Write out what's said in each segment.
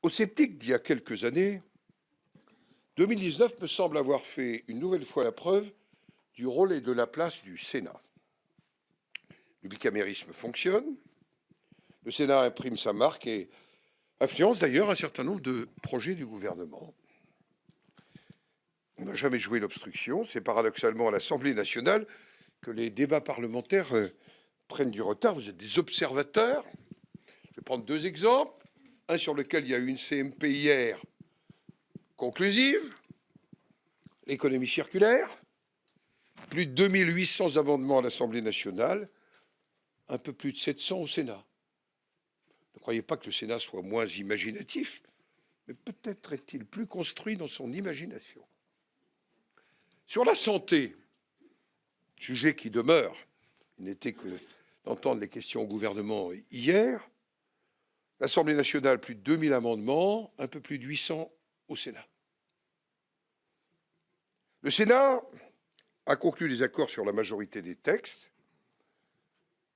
Aux sceptiques d'il y a quelques années, 2019 me semble avoir fait une nouvelle fois la preuve du rôle et de la place du Sénat. Le bicamérisme fonctionne, le Sénat imprime sa marque et influence d'ailleurs un certain nombre de projets du gouvernement. On n'a jamais joué l'obstruction, c'est paradoxalement à l'Assemblée nationale que les débats parlementaires prennent du retard. Vous êtes des observateurs. Je vais prendre deux exemples. Un sur lequel il y a eu une CMP hier conclusive, l'économie circulaire, plus de 2800 amendements à l'Assemblée nationale, un peu plus de 700 au Sénat. Ne croyez pas que le Sénat soit moins imaginatif, mais peut-être est-il plus construit dans son imagination. Sur la santé, sujet qui demeure, il n'était que d'entendre les questions au gouvernement hier, l'Assemblée nationale, plus de 2000 amendements, un peu plus de 800 au Sénat. Le Sénat a conclu les accords sur la majorité des textes,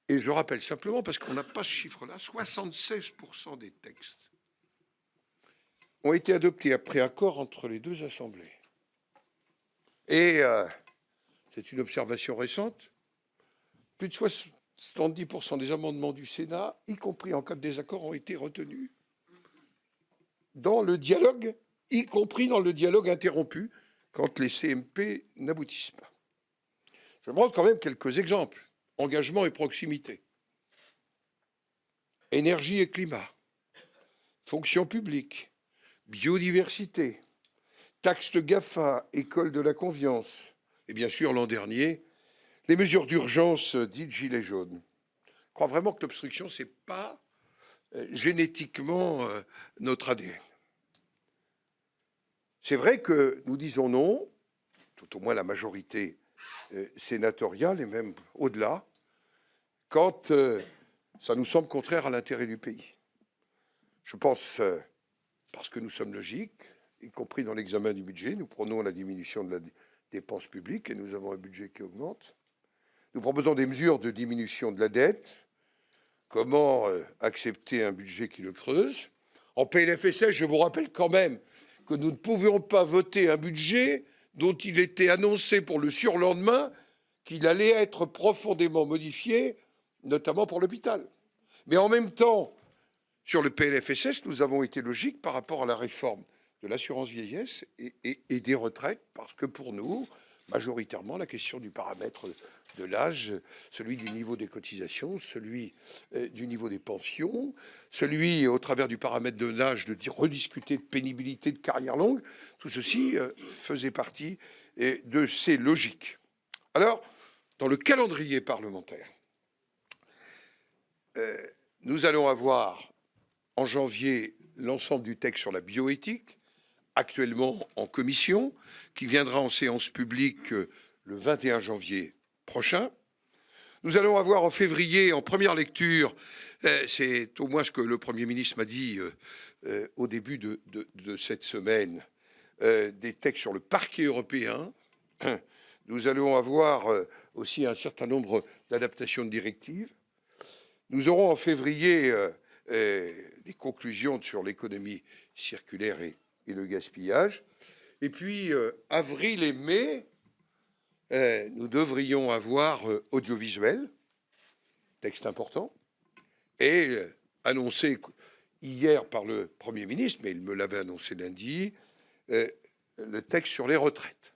et je rappelle simplement, parce qu'on n'a pas ce chiffre-là, 76% des textes ont été adoptés après accord entre les deux assemblées. Et c'est une observation récente, plus de 70% des amendements du Sénat, y compris en cas de désaccord, ont été retenus dans le dialogue, y compris dans le dialogue interrompu, quand les CMP n'aboutissent pas. Je me rends quand même quelques exemples. Engagement et proximité, énergie et climat, fonction publique, biodiversité, taxe GAFA, école de la confiance, et bien sûr l'an dernier, les mesures d'urgence dites gilets jaunes. Je crois vraiment que l'obstruction, ce n'est pas génétiquement notre ADN. C'est vrai que nous disons non, tout au moins la majorité sénatoriale et même au-delà, quand ça nous semble contraire à l'intérêt du pays. Je pense, parce que nous sommes logiques, y compris dans l'examen du budget, nous prenons la diminution de la dépense publique et nous avons un budget qui augmente. Nous proposons des mesures de diminution de la dette. Comment accepter un budget qui le creuse? En PLFSS, je vous rappelle quand même que nous ne pouvions pas voter un budget dont il était annoncé pour le surlendemain qu'il allait être profondément modifié, notamment pour l'hôpital. Mais en même temps, sur le PLFSS, nous avons été logiques par rapport à la réforme de l'assurance vieillesse et des retraites, parce que pour nous, majoritairement, la question du paramètre de l'âge, celui du niveau des cotisations, celui du niveau des pensions, celui, au travers du paramètre de l'âge, de rediscuter de pénibilité, de carrière longue, tout ceci faisait partie de ces logiques. Alors, dans le calendrier parlementaire, nous allons avoir en janvier l'ensemble du texte sur la bioéthique, actuellement en commission, qui viendra en séance publique le 21 janvier prochain. Nous allons avoir en février, en première lecture, c'est au moins ce que le Premier ministre m'a dit au début de cette semaine, des textes sur le parquet européen. Nous allons avoir aussi un certain nombre d'adaptations de directives. Nous aurons en février les conclusions sur l'économie circulaire et le gaspillage. Et puis, avril et mai, nous devrions avoir audiovisuel, texte important, et annoncé hier par le Premier ministre, mais il me l'avait annoncé lundi, le texte sur les retraites.